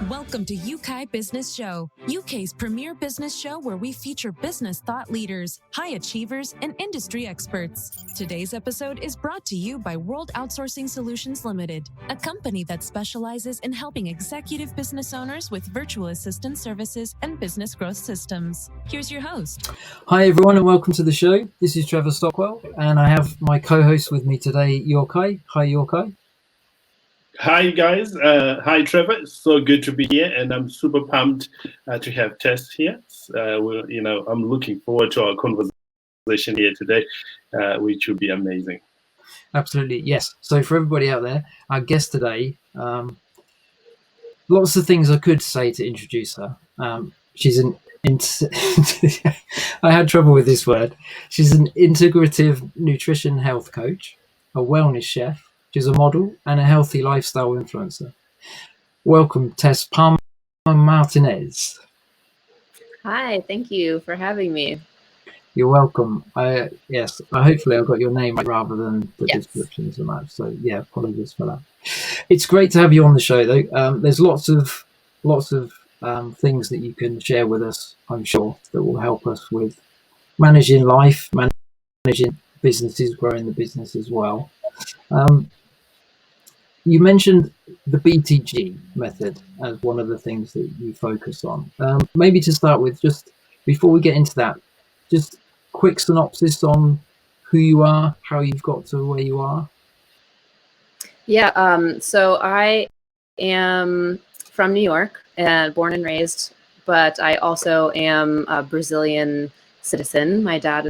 Welcome to UK Business Show, UK's premier business show where we feature business thought leaders, high achievers, and industry experts. Today's episode is brought to you by World Outsourcing Solutions Limited, a company that specializes in helping executive business owners with virtual assistant services and business growth systems. Here's your host. Hi everyone and welcome to the show. This is Trevor Stockwell and I have my co-host with me today, Yorkai. Hi Yorkai. Hi guys, hi Trevor. It's so good to be here, and I'm super pumped to have Tess here. I'm looking forward to our conversation here today, which will be amazing. Absolutely, yes. So for everybody out there, our guest today, lots of things I could say to introduce her. She's I had trouble with this word. She's an integrative nutrition health coach, a wellness chef. She's a model and a healthy lifestyle influencer. Welcome, Tess Palma-Martinez. Hi, thank you for having me. You're welcome. Hopefully I got your name right rather than the descriptions and that. So yeah, apologies for that. It's great to have you on the show though. There's lots of things that you can share with us, I'm sure, that will help us with managing life, managing businesses, growing the business as well. You mentioned the BTG method as one of the things that you focus on. Maybe to start with, just before we get into that, just quick synopsis on who you are, how you've got to where you are. Yeah, so I am from New York and born and raised, but I also am a Brazilian citizen. My dad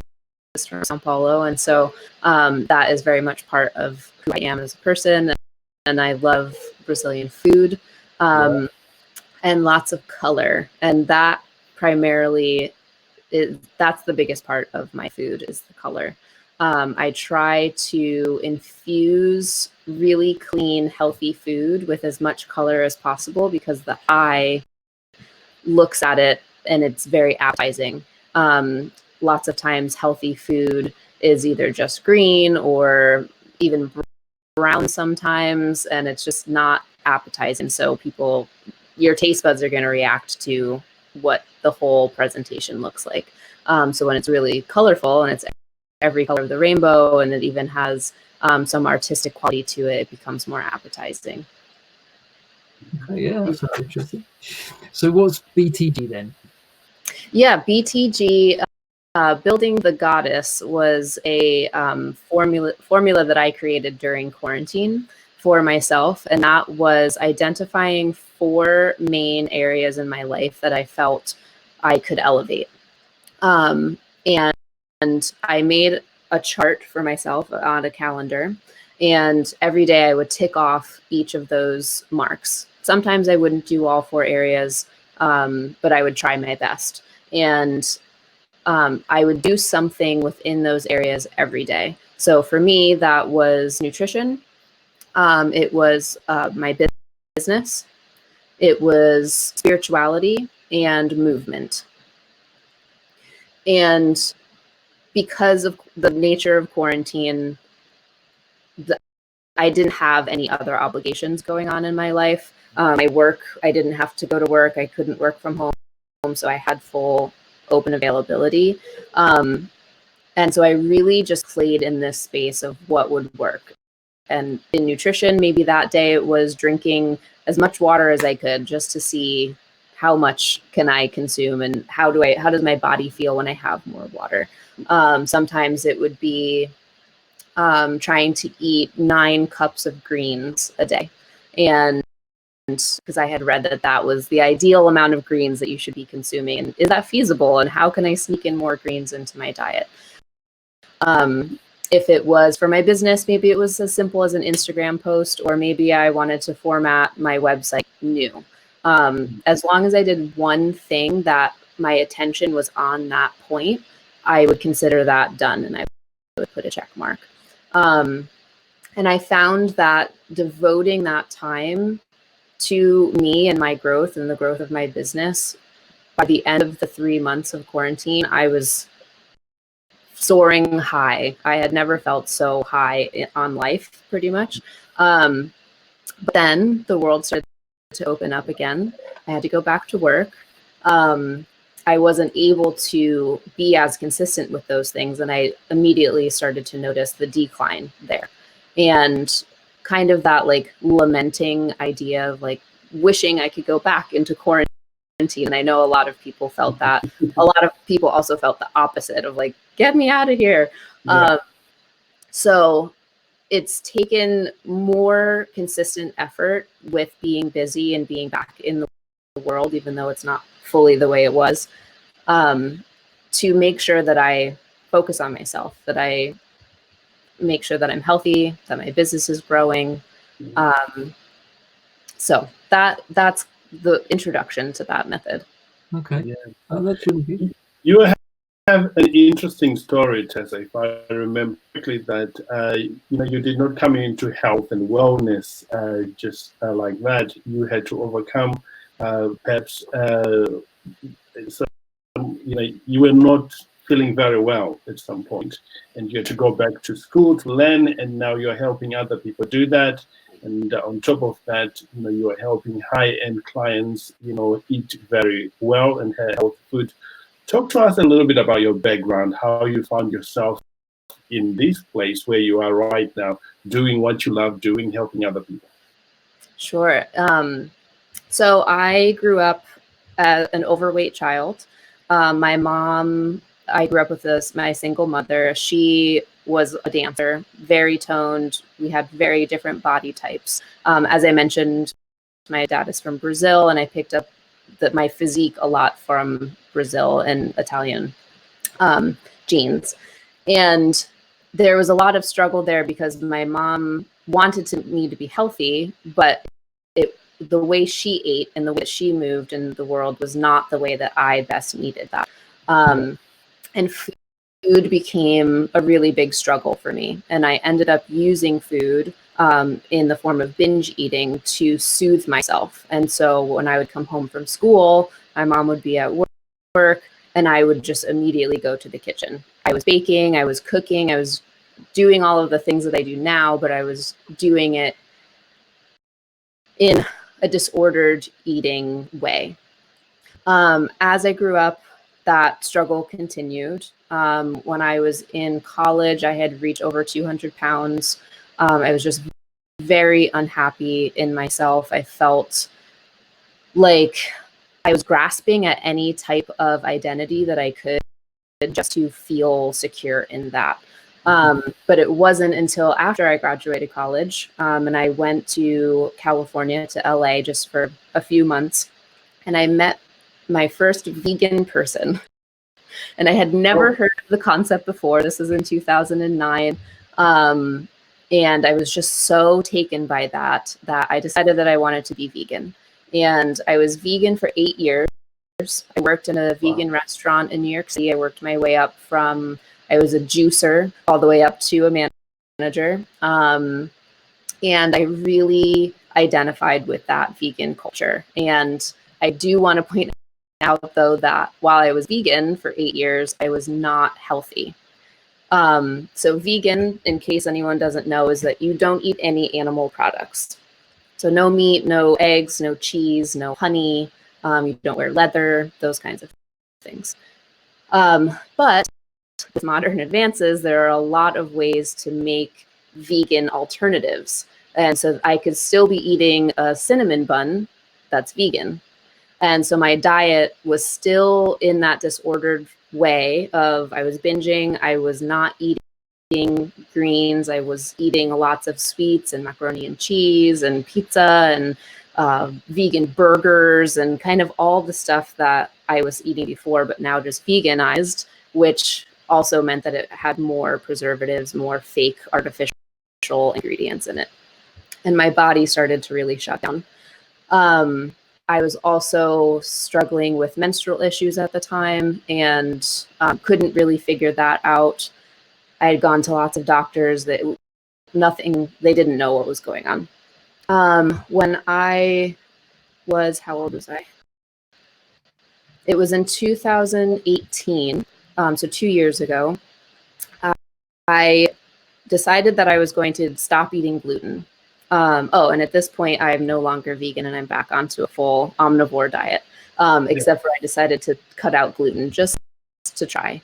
is from Sao Paulo, and so that is very much part of who I am as a person. And I love Brazilian food and lots of color. And that primarily that's the biggest part of my food is the color. I try to infuse really clean, healthy food with as much color as possible because the eye looks at it and it's very appetizing. Lots of times healthy food is either just green or even brown sometimes, and it's just not appetizing. So your taste buds are going to react to what the whole presentation looks like. So when it's really colorful and it's every color of the rainbow and it even has some artistic quality to it, it becomes more appetizing. Yeah, that's interesting. So what's BTG then? Yeah, BTG, Building the Goddess, was a formula that I created during quarantine for myself. And that was identifying 4 main areas in my life that I felt I could elevate. And I made a chart for myself on a calendar. And every day I would tick off each of those marks. Sometimes I wouldn't do all 4 areas, but I would try my best. And I would do something within those areas every day. So for me, that was nutrition. It was my business. It was spirituality and movement. And because of the nature of quarantine, I didn't have any other obligations going on in my life. My work, I didn't have to go to work. I couldn't work from home. So I had full open availability. And so I really just played in this space of what would work. And in nutrition, maybe that day it was drinking as much water as I could just to see how much can I consume and how does my body feel when I have more water. Sometimes it would be trying to eat 9 cups of greens a day. And because I had read that was the ideal amount of greens that you should be consuming. And is that feasible? And how can I sneak in more greens into my diet? If it was for my business, maybe it was as simple as an Instagram post, or maybe I wanted to format my website new. As long as I did one thing that my attention was on that point, I would consider that done and I would put a check mark. And I found that devoting that time to me and my growth and the growth of my business, by the end of the 3 months of quarantine, I was soaring high. I had never felt so high on life, pretty much. But then the world started to open up again. I had to go back to work. I wasn't able to be as consistent with those things. And I immediately started to notice the decline there. And kind of that like lamenting idea of like wishing I could go back into quarantine. And I know a lot of people felt that. A lot of people also felt the opposite of like, get me out of here. Yeah. So it's taken more consistent effort with being busy and being back in the world, even though it's not fully the way it was, to make sure that I focus on myself, that I make sure that I'm healthy, that my business is growing. So that's the introduction to that method. Okay. Yeah. Oh, that's really good. You have an interesting story, Tessa, if I remember correctly, that you did not come into health and wellness just like that. You had to overcome perhaps you were not feeling very well at some point, and you had to go back to school to learn, and now you're helping other people do that. And on top of that, you are helping high-end clients, eat very well and have healthy food. Talk to us a little bit about your background, how you found yourself in this place where you are right now, doing what you love doing, helping other people. Sure. So I grew up as an overweight child. My mom, I grew up with my single mother. She was a dancer, very toned. We had very different body types. As I mentioned, my dad is from Brazil, and I picked up my physique a lot from Brazil and Italian genes. And there was a lot of struggle there because my mom wanted me to be healthy, but the way she ate and the way she moved in the world was not the way that I best needed that. And food became a really big struggle for me. And I ended up using food in the form of binge eating to soothe myself. And so when I would come home from school, my mom would be at work, and I would just immediately go to the kitchen. I was baking, I was cooking, I was doing all of the things that I do now, but I was doing it in a disordered eating way. As I grew up, that struggle continued. When I was in college, I had reached over 200 pounds. I was just very unhappy in myself. I felt like I was grasping at any type of identity that I could just to feel secure in that. But it wasn't until after I graduated college and I went to California, to LA, just for a few months, and I met my first vegan person. And I had never heard of the concept before. This was in 2009. And I was just so taken by that I decided that I wanted to be vegan. And I was vegan for 8 years. I worked in a vegan restaurant in New York City. I worked my way up from, I was a juicer all the way up to a manager. And I really identified with that vegan culture. And I do want to point out, though, that while I was vegan for 8 years, I was not healthy. So vegan, in case anyone doesn't know, is that you don't eat any animal products. So no meat, no eggs, no cheese, no honey. You don't wear leather, those kinds of things. But with modern advances, there are a lot of ways to make vegan alternatives. And so I could still be eating a cinnamon bun that's vegan. And so my diet was still in that disordered way of, I was binging, I was not eating greens, I was eating lots of sweets and macaroni and cheese and pizza and vegan burgers and kind of all the stuff that I was eating before, but now just veganized, which also meant that it had more preservatives, more fake artificial ingredients in it. And my body started to really shut down. I was also struggling with menstrual issues at the time and couldn't really figure that out. I had gone to lots of doctors that they didn't know what was going on. When I was, how old was I? It was in 2018, so 2 years ago. I decided that I was going to stop eating gluten. Oh, and at this point, I'm no longer vegan and I'm back onto a full omnivore diet, except for I decided to cut out gluten just to try.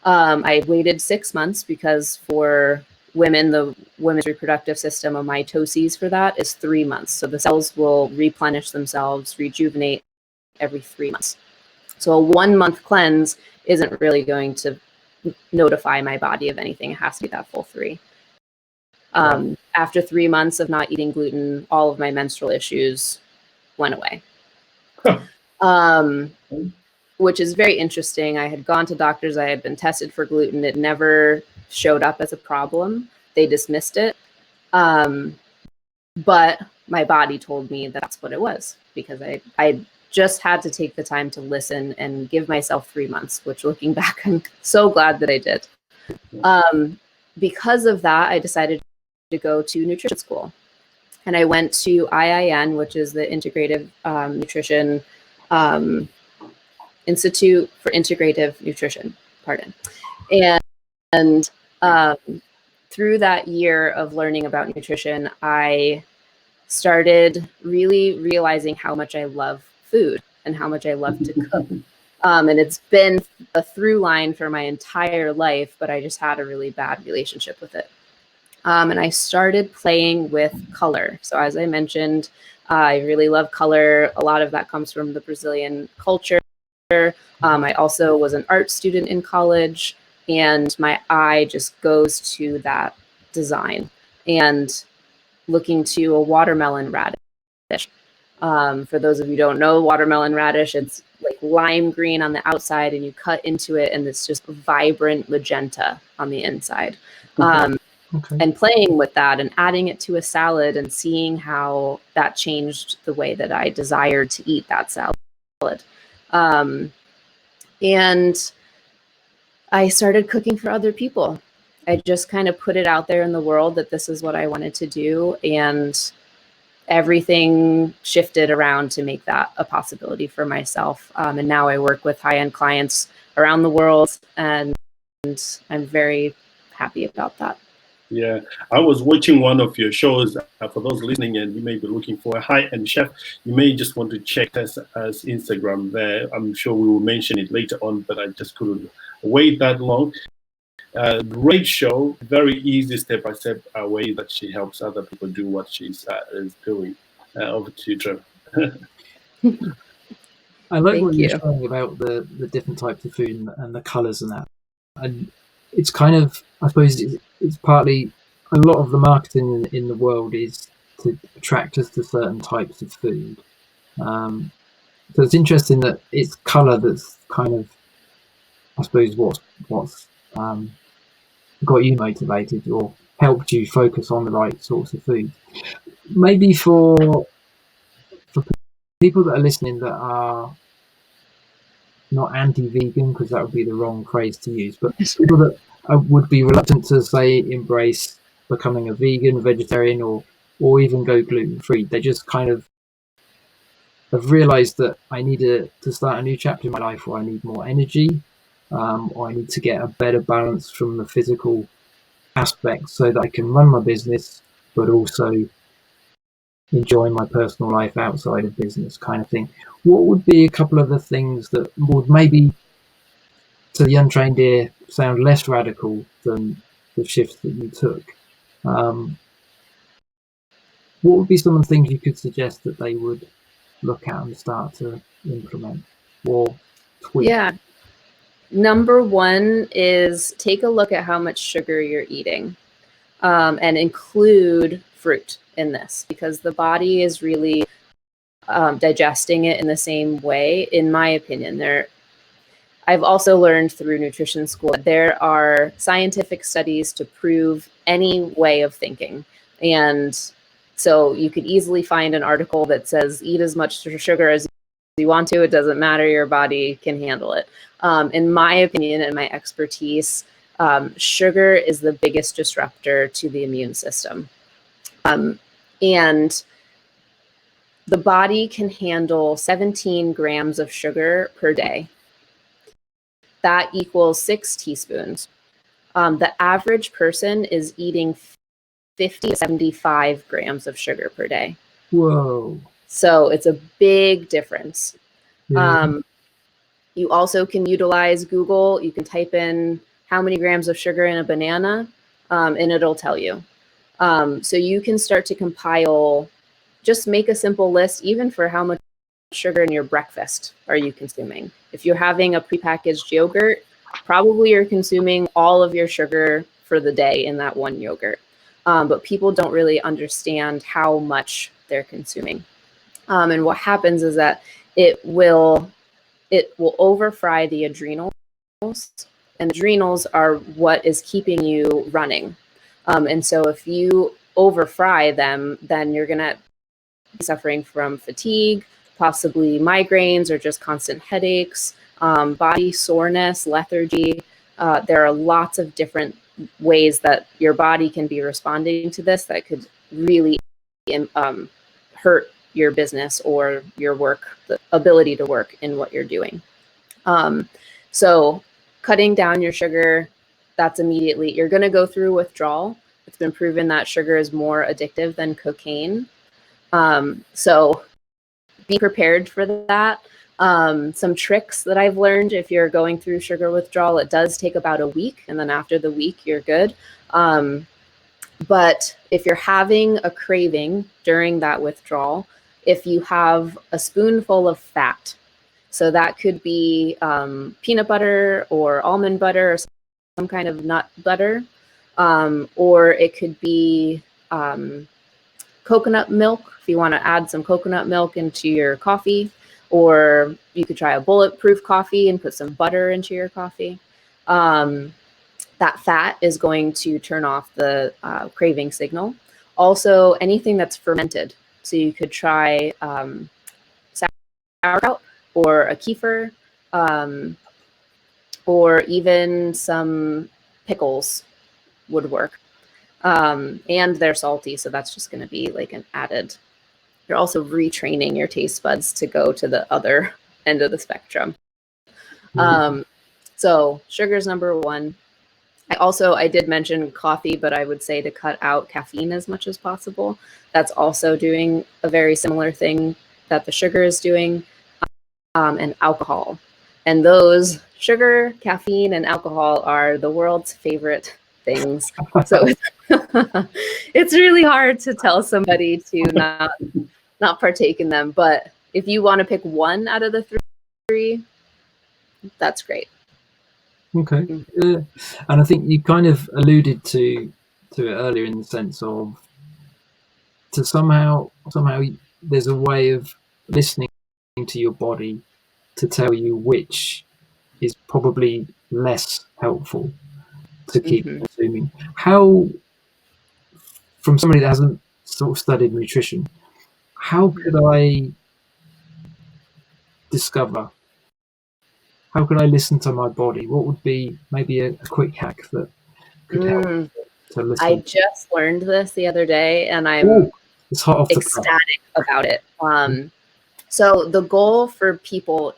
I waited 6 months because for women, the women's reproductive system, a mitosis for that is 3 months. So the cells will replenish themselves, rejuvenate every 3 months. So a 1 month cleanse isn't really going to notify my body of anything. It has to be that full 3. After 3 months of not eating gluten, all of my menstrual issues went away. Which is very interesting. I had gone to doctors. I had been tested for gluten. It never showed up as a problem. They dismissed it. But my body told me that that's what it was, because I just had to take the time to listen and give myself 3 months, which looking back, I'm so glad that I did. Because of that, I decided to go to nutrition school. And I went to IIN, which is the Integrative Nutrition Institute for Integrative Nutrition, And through that year of learning about nutrition, I started really realizing how much I love food and how much I love to cook. And it's been a through line for my entire life, but I just had a really bad relationship with it. And I started playing with color. So as I mentioned, I really love color. A lot of that comes from the Brazilian culture. I also was an art student in college, and my eye just goes to that design. And looking to a watermelon radish. For those of you who don't know, watermelon radish, it's like lime green on the outside, and you cut into it, and it's just vibrant magenta on the inside. And playing with that and adding it to a salad and seeing how that changed the way that I desired to eat that salad. And I started cooking for other people. I just kind of put it out there in the world that this is what I wanted to do. And everything shifted around to make that a possibility for myself. And now I work with high-end clients around the world, and I'm very happy about that. Yeah, I was watching one of your shows. For those listening, and you may be looking for a high-end chef, you may just want to check Tessa's Instagram there. I'm sure we will mention it later on, but I just couldn't wait that long. Great show, very easy step-by-step way that she helps other people do what she's is doing. Over to you, Trevor. I like what you're showing about the different types of food and the colours and that. And it's kind of, I suppose, it's partly a lot of the marketing in the world is to attract us to certain types of food. So it's interesting that it's colour that's kind of, I suppose, what's got you motivated or helped you focus on the right sorts of food. Maybe for people that are listening that are not anti-vegan, because that would be the wrong phrase to use, but people that would be reluctant to, say, embrace becoming a vegan, vegetarian, or even go gluten-free. They just kind of have realized that I need to start a new chapter in my life where I need more energy, or I need to get a better balance from the physical aspects so that I can run my business, but also enjoy my personal life outside of business, kind of thing. What would be a couple of the things that would maybe, to the untrained ear, sound less radical than the shifts that you took? What would be some of the things you could suggest that they would look at and start to implement or tweak? Yeah. Number one is take a look at how much sugar you're eating, and include fruit in this, because the body is really digesting it in the same way, in my opinion. I've also learned through nutrition school that there are scientific studies to prove any way of thinking. And so you could easily find an article that says, eat as much sugar as you want to, it doesn't matter, your body can handle it. In my opinion and my expertise, sugar is the biggest disruptor to the immune system. And the body can handle 17 grams of sugar per day. That equals 6 teaspoons. The average person is eating 50 to 75 grams of sugar per day. Whoa. So it's a big difference. Yeah. You also can utilize Google. You can type in how many grams of sugar in a banana, and it'll tell you. So you can start to compile, just make a simple list, even for how much sugar in your breakfast are you consuming. If you're having a prepackaged yogurt, probably you're consuming all of your sugar for the day in that one yogurt. But people don't really understand how much they're consuming. And what happens is that it will overfry the adrenals, and adrenals are what is keeping you running. And so if you overfry them, then you're going to be suffering from fatigue, possibly migraines, or just constant headaches, body soreness, lethargy. There are lots of different ways that your body can be responding to this that could really hurt your business or your work, the ability to work in what you're doing. So cutting down your sugar, that's immediately, you're going to go through withdrawal. It's been proven that sugar is more addictive than cocaine. So be prepared for that. Some tricks that I've learned, if you're going through sugar withdrawal, it does take about a week, and then after the week, you're good. But if you're having a craving during that withdrawal, if you have a spoonful of fat, so that could be peanut butter or almond butter or some kind of nut butter, or it could be coconut milk, if you want to add some coconut milk into your coffee, or you could try a bulletproof coffee and put some butter into your coffee. That fat is going to turn off the craving signal. Also, anything that's fermented. So you could try sauerkraut or a kefir, or even some pickles would work. And they're salty, so that's just going to be like an added. You're also retraining your taste buds to go to the other end of the spectrum. So sugar's number one. I did mention coffee, but I would say to cut out caffeine as much as possible. That's also doing a very similar thing that the sugar is doing, and alcohol. And those, sugar, caffeine, and alcohol, are the world's favorite things. So it's really hard to tell somebody to not partake in them. But if you want to pick one out of the three, that's great. Okay. And I think you kind of alluded to it earlier, in the sense of, to somehow there's a way of listening to your body to tell you which is probably less helpful to keep consuming. How, from somebody that hasn't sort of studied nutrition, how could I discover? How could I listen to my body? What would be maybe a quick hack that could help to listen? I just learned this the other day, and I'm it's hot off the ecstatic about it. So the goal for people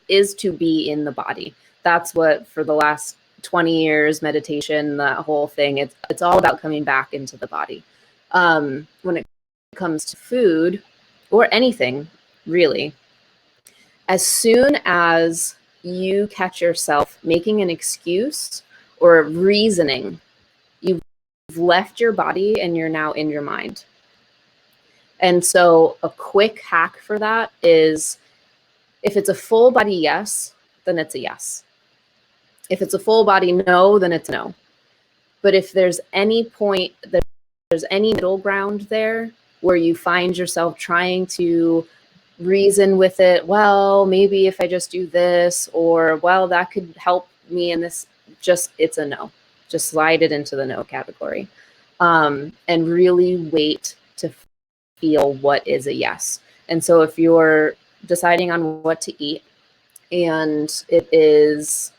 is to be in the body. That's what, for the last 20 years, meditation, that whole thing, it's all about coming back into the body. When it comes to food or anything, really, as soon as you catch yourself making an excuse or reasoning, you've left your body and you're now in your mind. And so a quick hack for that is, if it's a full body yes, then it's a yes. If it's a full body no, then it's a no. But if there's any point, there's any middle ground there where you find yourself trying to reason with it, well, maybe if I just do this, or well, that could help me in this, it's a no. Just slide it into the no category, and really wait to feel what is a yes. And so if you're deciding on what to eat, and it is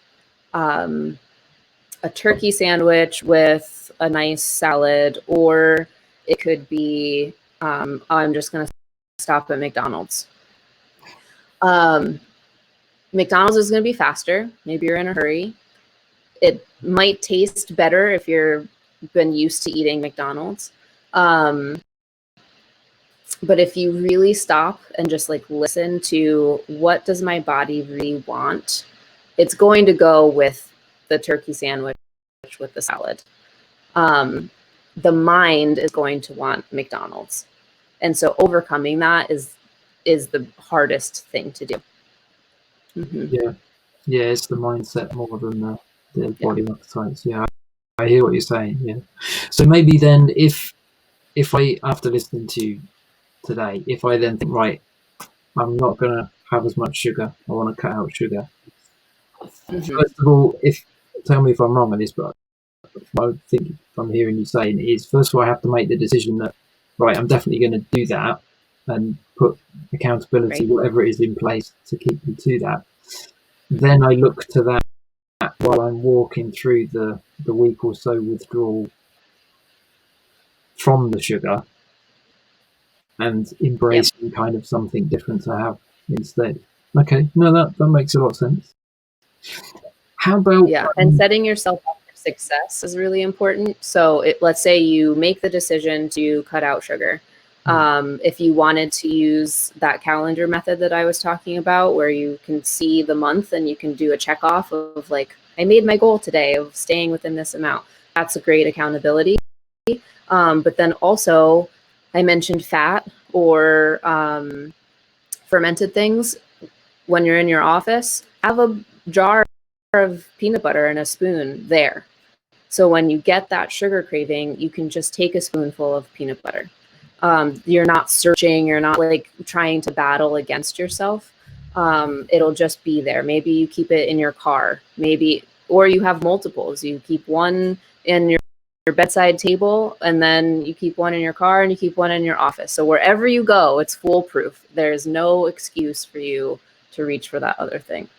a turkey sandwich with a nice salad, or it could be, I'm just going to stop at McDonald's. McDonald's is going to be faster. Maybe you're in a hurry. It might taste better if you're been used to eating McDonald's. But if you really stop and just like listen to what does my body really want, it's going to go with the turkey sandwich with the salad. The mind is going to want McDonald's. And so overcoming that is the hardest thing to do. Yeah. Yeah, it's the mindset more than the body appetites. Yeah, I hear what you're saying. Yeah. So maybe then if I, after listening to you today, if I then think, right, I'm not going to have as much sugar, I want to cut out sugar. First of all, tell me if I'm wrong on this, but I think if I'm hearing you saying is, first of all, I have to make the decision that, right, I'm definitely going to do that and put accountability, whatever it is, in place to keep me to that. Then I look to that while I'm walking through the week or so withdrawal from the sugar and embracing kind of something different to have instead. Okay, no, that makes a lot of sense. How about and setting yourself up for success is really important. So let's say you make the decision to cut out sugar. If you wanted to use that calendar method that I was talking about, where you can see the month and you can do a check off of like, I made my goal today of staying within this amount. That's a great accountability. But then also I mentioned fat or fermented things. When you're in your office, have a jar of peanut butter and a spoon there. So when you get that sugar craving, you can just take a spoonful of peanut butter. You're not searching, you're not like trying to battle against yourself. It'll just be there. Maybe you keep it in your car, or you have multiples. You keep one in your bedside table, and then you keep one in your car, and you keep one in your office. So wherever you go, it's foolproof. There's no excuse for you to reach for that other thing.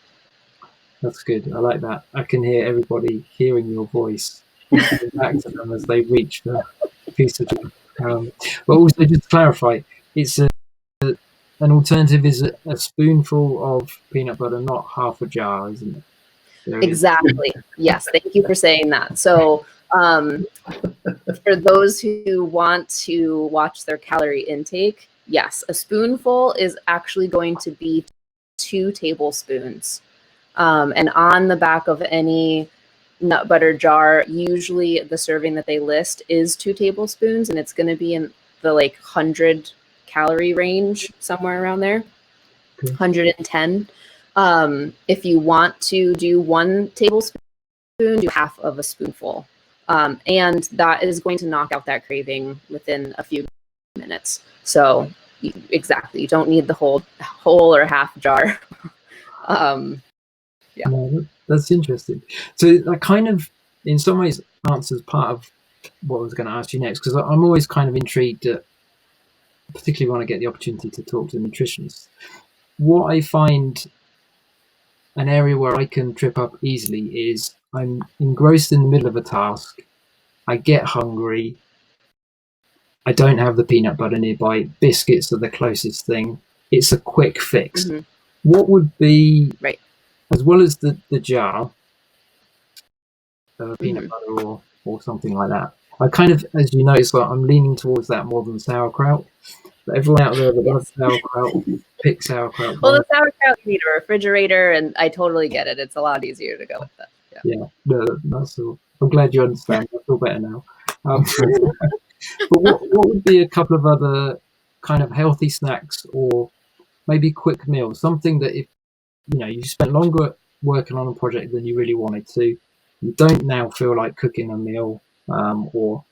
That's good. I like that. I can hear everybody hearing your voice back to them as they reach for a piece of sugar. But also, just to clarify, it's an alternative is a spoonful of peanut butter, not half a jar, isn't it? Exactly. Yes. Thank you for saying that. So for those who want to watch their calorie intake, yes, a spoonful is actually going to be 2 tablespoons. And on the back of any nut butter jar, usually the serving that they list is 2 tablespoons, and it's going to be in the like 100 calorie range, somewhere around there, 110. If you want to do 1 tablespoon, do half of a spoonful. And that is going to knock out that craving within a few minutes. So exactly, you don't need the whole or half jar. Yeah. No, that's interesting. So that kind of, in some ways, answers part of what I was going to ask you next, because I'm always kind of intrigued at, particularly when I get the opportunity to talk to nutritionists, what I find an area where I can trip up easily is I'm engrossed in the middle of a task, I get hungry, I don't have the peanut butter nearby, biscuits are the closest thing, it's a quick fix. What would be, as well as the jar of peanut butter or something like that, I kind of, as you notice, like I'm leaning towards that more than sauerkraut. But everyone out there that loves sauerkraut, pick sauerkraut. Well, the sauerkraut, you need a refrigerator, and I totally get it. It's a lot easier to go with that. Yeah, no, that's all. I'm glad you understand. I feel better now. But what would be a couple of other kind of healthy snacks or maybe quick meals? Something that if you spent longer working on a project than you really wanted to, you don't now feel like cooking a meal or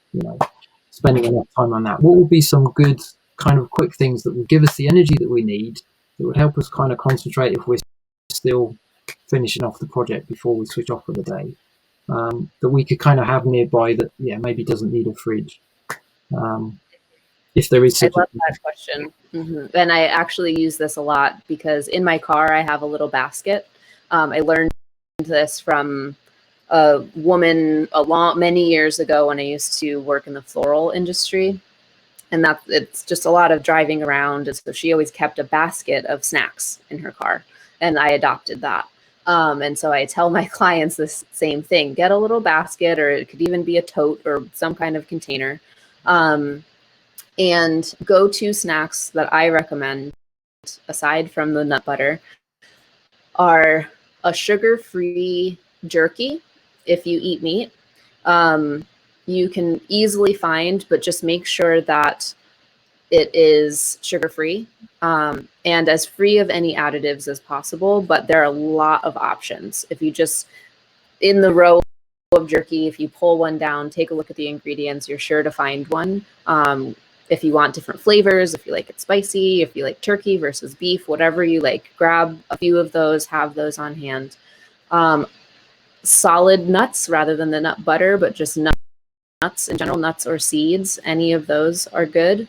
spending enough time on that. What would be some good kind of quick things that would give us the energy that we need, that would help us kind of concentrate if we're still finishing off the project before we switch off for the day, that we could kind of have nearby that maybe doesn't need a fridge, if there is such I love that question. And I actually use this a lot because in my car I have a little basket. I learned this from a woman many years ago when I used to work in the floral industry. And it's just a lot of driving around. And so she always kept a basket of snacks in her car. And I adopted that. And so I tell my clients this same thing: get a little basket, or it could even be a tote or some kind of container. And go-to snacks that I recommend, aside from the nut butter, are a sugar-free jerky if you eat meat. You can easily find, but just make sure that it is sugar-free and as free of any additives as possible. But there are a lot of options. If you just, in the row of jerky, if you pull one down, take a look at the ingredients, you're sure to find one. If you want different flavors, if you like it spicy, if you like turkey versus beef, whatever you like, grab a few of those, have those on hand. Solid nuts rather than the nut butter, but just nuts in general, nuts or seeds, any of those are good.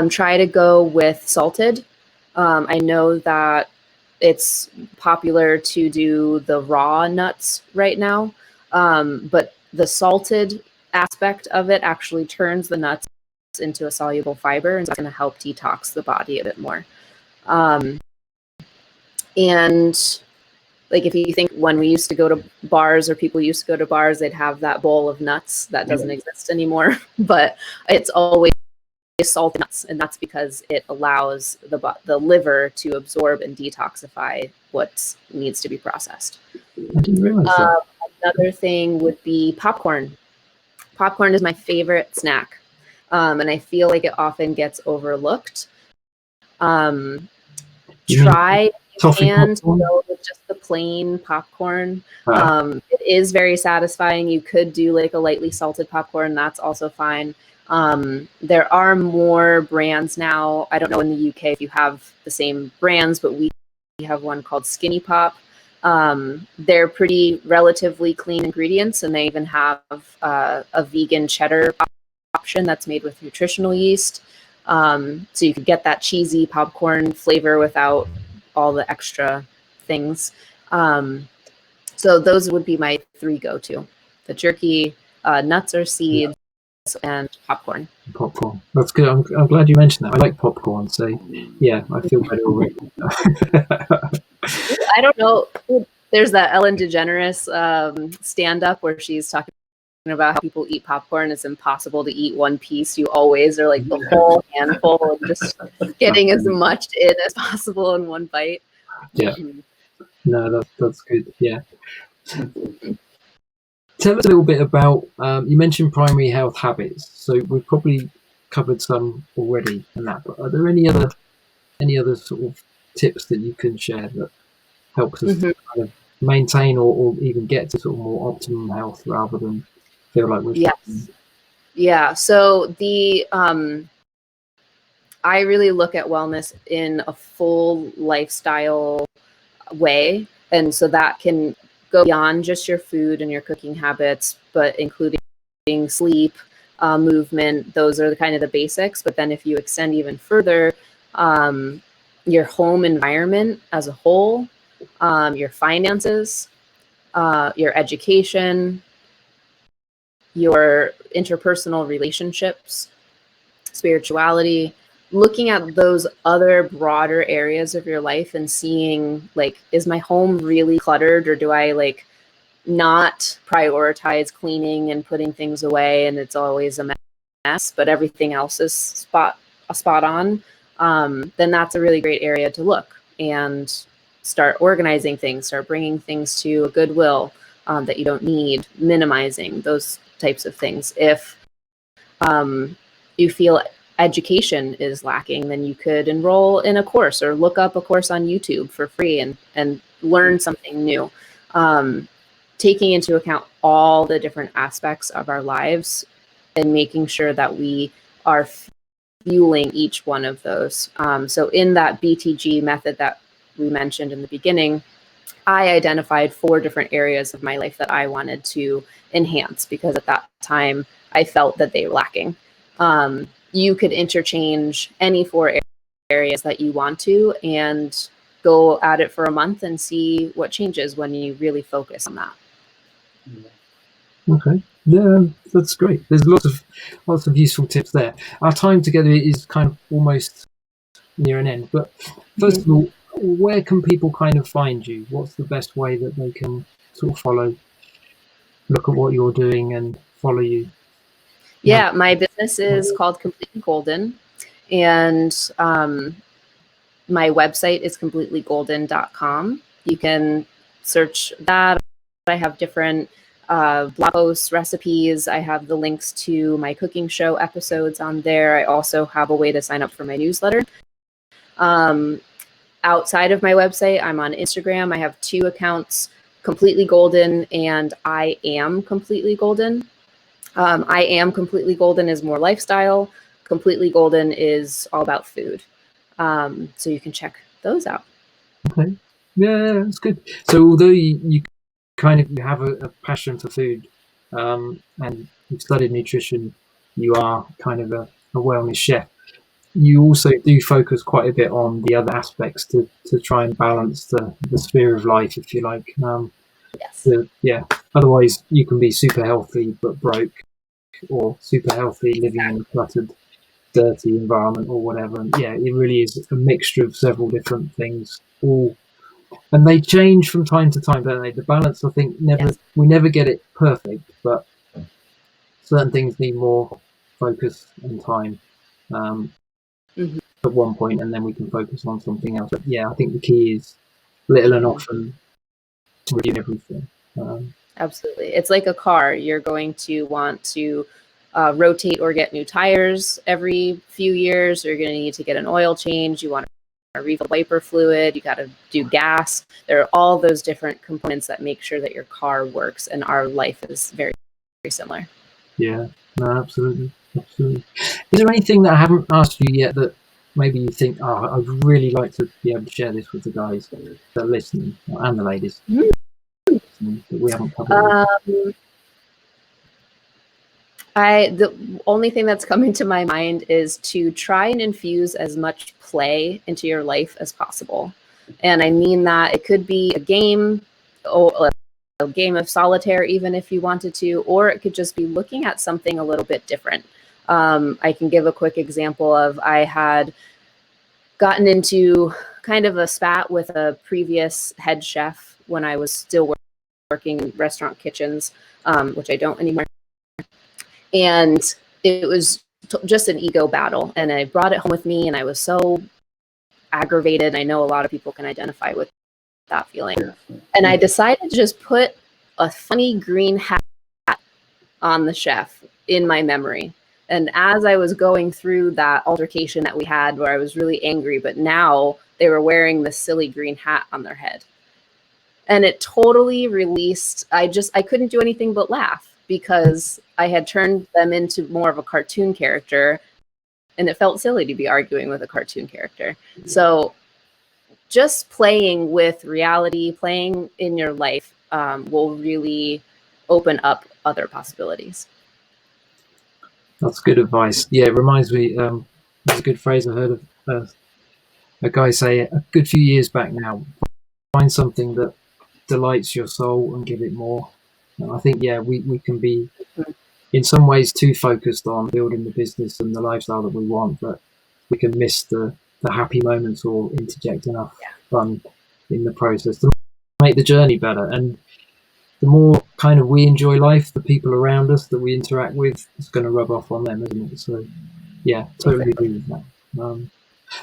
Try to go with salted. I know that it's popular to do the raw nuts right now, but the salted aspect of it actually turns the nuts into a soluble fiber, and it's going to help detox the body a bit more. And like, if you think when we used to go to bars, or people used to go to bars, they'd have that bowl of nuts that doesn't exist anymore, but it's always salted nuts, and that's because it allows the liver to absorb and detoxify what needs to be processed. I didn't realize that. Another thing would be popcorn. Popcorn is my favorite snack, and I feel like it often gets overlooked. Try and go with just the plain popcorn. It is very satisfying. You could do like a lightly salted popcorn. That's also fine. There are more brands now. I don't know in the UK if you have the same brands, but we have one called Skinny Pop. They're pretty relatively clean ingredients, and they even have a vegan cheddar option that's made with nutritional yeast. So you could get that cheesy popcorn flavor without all the extra things. So those would be my three go-to: the jerky, nuts or seeds, and popcorn. Popcorn. That's good. I'm glad you mentioned that. I like popcorn, so yeah, I feel better already. I don't know. There's that Ellen DeGeneres stand-up where she's talking about how people eat popcorn. It's impossible to eat one piece. You always are like the whole handful and just getting as much in as possible in one bite. Yeah. No, that's good. Yeah. Tell us a little bit about, you mentioned primary health habits. So we've probably covered some already in that, but are there any other sort of tips that you can share that helps us kind of maintain or even get to sort of more optimum health rather than feel like we're Yeah. So I really look at wellness in a full lifestyle way. And so that can go beyond just your food and your cooking habits, but including sleep, movement. Those are the kind of the basics. But then if you extend even further, your home environment as a whole, your finances, your education, your interpersonal relationships, spirituality, looking at those other broader areas of your life and seeing, like, is my home really cluttered, or do I like not prioritize cleaning and putting things away and it's always a mess, but everything else is spot on, then that's a really great area to look and start organizing things, start bringing things to a Goodwill that you don't need, minimizing those types of things. If you feel education is lacking, then you could enroll in a course or look up a course on YouTube for free and learn something new. Taking into account all the different aspects of our lives and making sure that we are fueling each one of those. So in that BTG method that we mentioned in the beginning, I identified 4 different areas of my life that I wanted to enhance because at that time I felt that they were lacking. You could interchange any 4 areas that you want to and go at it for a month and see what changes when you really focus on that. Okay. Yeah, that's great. There's lots of useful tips there. Our time together is kind of almost near an end, but first of all, where can people kind of find you? What's the best way that they can sort of look at what you're doing and follow you? Yeah, my business is called Completely Golden, and my website is completelygolden.com. You can search that. I have different blog posts, recipes. I have the links to my cooking show episodes on there. I also have a way to sign up for my newsletter. Outside of my website, I'm on Instagram. I have 2 accounts, Completely Golden and I Am Completely Golden. I Am Completely Golden is more lifestyle. Completely Golden is all about food. So you can check those out. Okay. Yeah, that's good. So although you kind of have a passion for food, and you've studied nutrition, you are kind of a wellness chef. You also do focus quite a bit on the other aspects to try and balance the sphere of life, if you like. Yes. Yeah. Otherwise, you can be super healthy but broke, or super healthy living in a cluttered, dirty environment, or whatever. And yeah, it really is a mixture of several different things, and they change from time to time, don't they? The balance, I think, we never get it perfect, but certain things need more focus and time at one point, and then we can focus on something else. But yeah, I think the key is little and often to review everything. Absolutely. It's like a car. You're going to want to rotate or get new tires every few years. You're going to need to get an oil change. You want to refill wiper fluid. You got to do gas. There are all those different components that make sure that your car works, and our life is very, very similar. Yeah, no, absolutely. Is there anything that I haven't asked you yet that maybe you think, I'd really like to be able to share this with the guys that are listening, and the ladies that we haven't covered? The only thing that's coming to my mind is to try and infuse as much play into your life as possible. And I mean that it could be a game, or a game of solitaire, even if you wanted to, or it could just be looking at something a little bit different. I can give a quick example of, I had gotten into kind of a spat with a previous head chef when I was still working in restaurant kitchens, which I don't anymore. And it was just an ego battle. And I brought it home with me, and I was so aggravated. I know a lot of people can identify with that feeling. And I decided to just put a funny green hat on the chef in my memory. And as I was going through that altercation that we had, where I was really angry, but now they were wearing this silly green hat on their head. And it totally released, I couldn't do anything but laugh, because I had turned them into more of a cartoon character, and it felt silly to be arguing with a cartoon character. So just playing with reality, playing in your life, will really open up other possibilities. That's good advice. Yeah, it reminds me, there's a good phrase I heard of a guy say a good few years back now: find something that delights your soul and give it more. And I think, yeah, we can be in some ways too focused on building the business and the lifestyle that we want, but we can miss the happy moments, or interject enough fun in the process to make the journey better. And the more kind of we enjoy life, the people around us that we interact with, it's going to rub off on them, isn't it? So yeah, totally agree with that.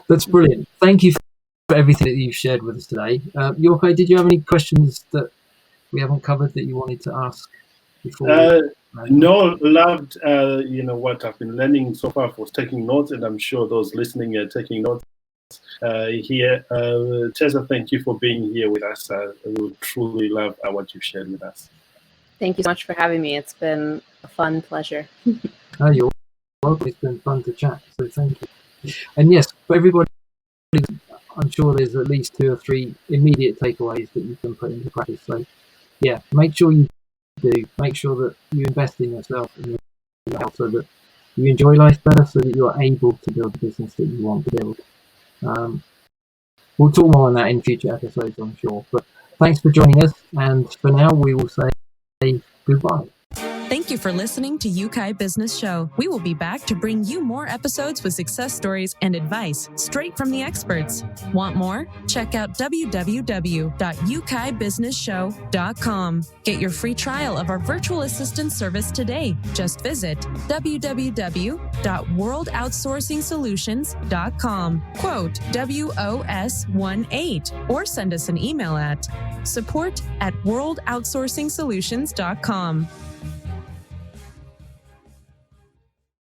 That's brilliant. Thank you for everything that you've shared with us today. Jorge, did you have any questions that we haven't covered that you wanted to ask before? No, loved what I've been learning so far, was taking notes, and I'm sure those listening are taking notes here. Tessa, thank you for being here with us. We truly love what you've shared with us. Thank you so much for having me. It's been a fun pleasure. Oh, you're welcome. It's been fun to chat, so thank you. And yes, for everybody, I'm sure there's at least 2 or 3 immediate takeaways that you can put into practice. So yeah, make sure you do. Make sure that you invest in yourself and your health, so that you enjoy life better, so that you're able to build the business that you want to build. We'll talk more on that in future episodes, I'm sure. But thanks for joining us, and for now we will say goodbye. Thank you for listening to UK Business Show. We will be back to bring you more episodes with success stories and advice straight from the experts. Want more? Check out www.ukbusinessshow.com. Get your free trial of our virtual assistant service today. Just visit www.worldoutsourcingsolutions.com. Quote WOS18 or send us an email at support@worldoutsourcingsolutions.com.